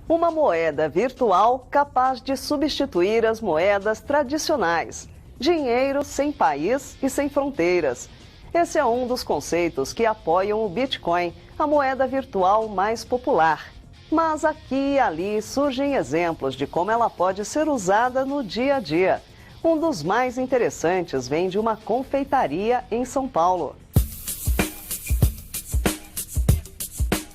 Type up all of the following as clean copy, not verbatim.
Uma moeda virtual capaz de substituir as moedas tradicionais. Dinheiro sem país e sem fronteiras. Esse é um dos conceitos que apoiam o Bitcoin, a moeda virtual mais popular. Mas aqui e ali surgem exemplos de como ela pode ser usada no dia a dia. Um dos mais interessantes vem de uma confeitaria em São Paulo.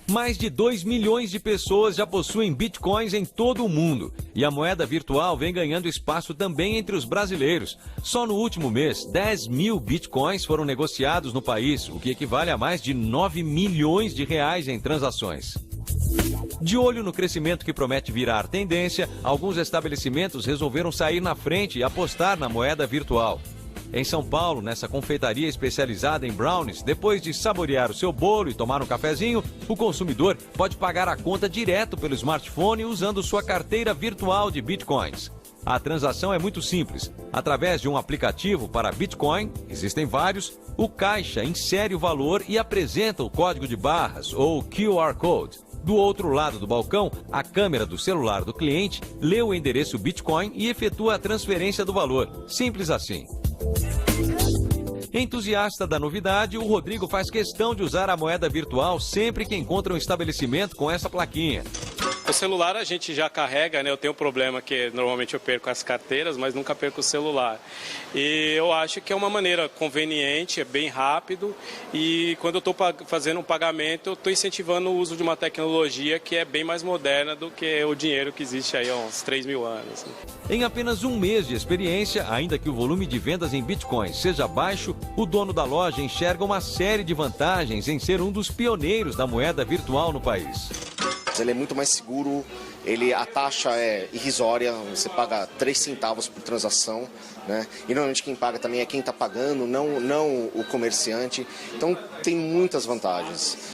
Mais de 2 milhões de pessoas já possuem bitcoins em todo o mundo. E a moeda virtual vem ganhando espaço também entre os brasileiros. Só no último mês, 10 mil bitcoins foram negociados no país, o que equivale a mais de 9 milhões de reais em transações. De olho no crescimento que promete virar tendência, alguns estabelecimentos resolveram sair na frente e apostar na moeda virtual. Em São Paulo, nessa confeitaria especializada em brownies, depois de saborear o seu bolo e tomar um cafezinho, o consumidor pode pagar a conta direto pelo smartphone usando sua carteira virtual de bitcoins. A transação é muito simples. Através de um aplicativo para Bitcoin, existem vários, o caixa insere o valor e apresenta o código de barras ou QR Code. Do outro lado do balcão, a câmera do celular do cliente lê o endereço Bitcoin e efetua a transferência do valor. Simples assim. Entusiasta da novidade, o Rodrigo faz questão de usar a moeda virtual sempre que encontra um estabelecimento com essa plaquinha. O celular a gente já carrega, né? Eu tenho um problema que normalmente eu perco as carteiras, mas nunca perco o celular. E eu acho que é uma maneira conveniente, é bem rápido e quando eu estou fazendo um pagamento, eu estou incentivando o uso de uma tecnologia que é bem mais moderna do que o dinheiro que existe aí há uns 3 mil anos. Em apenas um mês de experiência, ainda que o volume de vendas em bitcoins seja baixo, o dono da loja enxerga uma série de vantagens em ser um dos pioneiros da moeda virtual no país. Ele é muito mais seguro, a taxa é irrisória, você paga 3 centavos por transação, né? E normalmente quem paga também é quem está pagando, não o comerciante. Então tem muitas vantagens.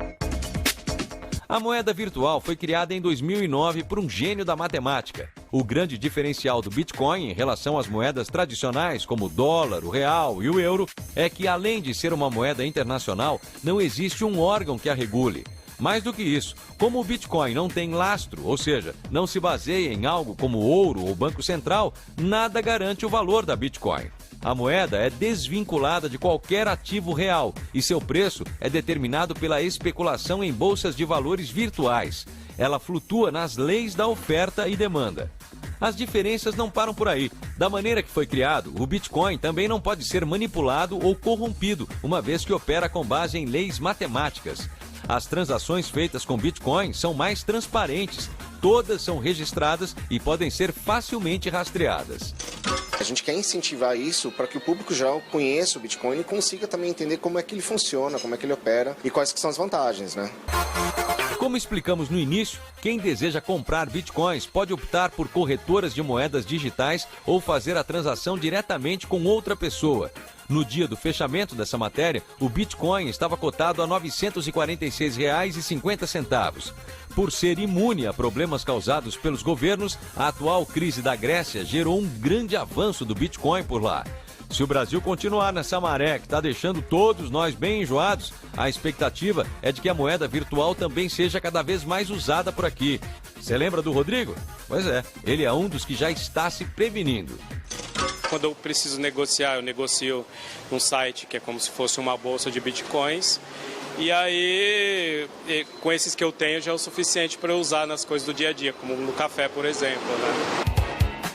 A moeda virtual foi criada em 2009 por um gênio da matemática. O grande diferencial do Bitcoin em relação às moedas tradicionais, como o dólar, o real e o euro, é que além de ser uma moeda internacional, não existe um órgão que a regule. Mais do que isso, como o Bitcoin não tem lastro, ou seja, não se baseia em algo como ouro ou banco central, nada garante o valor da Bitcoin. A moeda é desvinculada de qualquer ativo real e seu preço é determinado pela especulação em bolsas de valores virtuais. Ela flutua nas leis da oferta e demanda. As diferenças não param por aí. Da maneira que foi criado, o Bitcoin também não pode ser manipulado ou corrompido, uma vez que opera com base em leis matemáticas. As transações feitas com Bitcoin são mais transparentes, todas são registradas e podem ser facilmente rastreadas. A gente quer incentivar isso para que o público geral conheça o Bitcoin e consiga também entender como é que ele funciona, como é que ele opera e quais que são as vantagens, né? Como explicamos no início, quem deseja comprar bitcoins pode optar por corretoras de moedas digitais ou fazer a transação diretamente com outra pessoa. No dia do fechamento dessa matéria, o Bitcoin estava cotado a R$ 946,50. Por ser imune a problemas causados pelos governos, a atual crise da Grécia gerou um grande avanço do Bitcoin por lá. Se o Brasil continuar nessa maré que está deixando todos nós bem enjoados, a expectativa é de que a moeda virtual também seja cada vez mais usada por aqui. Você lembra do Rodrigo? Pois é, ele é um dos que já está se prevenindo. Quando eu preciso negociar, eu negocio num site que é como se fosse uma bolsa de bitcoins. E aí, com esses que eu tenho, já é o suficiente para eu usar nas coisas do dia a dia, como no café, por exemplo, né?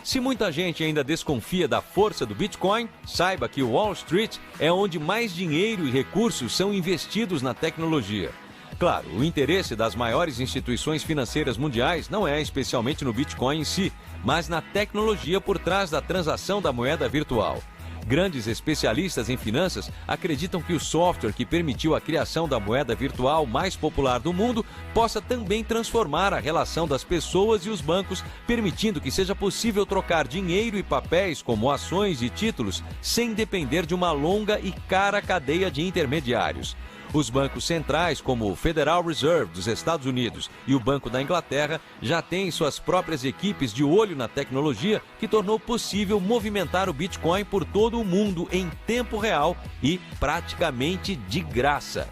Se muita gente ainda desconfia da força do Bitcoin, saiba que Wall Street é onde mais dinheiro e recursos são investidos na tecnologia. Claro, o interesse das maiores instituições financeiras mundiais não é especialmente no Bitcoin em si, mas na tecnologia por trás da transação da moeda virtual. Grandes especialistas em finanças acreditam que o software que permitiu a criação da moeda virtual mais popular do mundo possa também transformar a relação das pessoas e os bancos, permitindo que seja possível trocar dinheiro e papéis como ações e títulos sem depender de uma longa e cara cadeia de intermediários. Os bancos centrais, como o Federal Reserve dos Estados Unidos e o Banco da Inglaterra, já têm suas próprias equipes de olho na tecnologia que tornou possível movimentar o Bitcoin por todo o mundo em tempo real e praticamente de graça.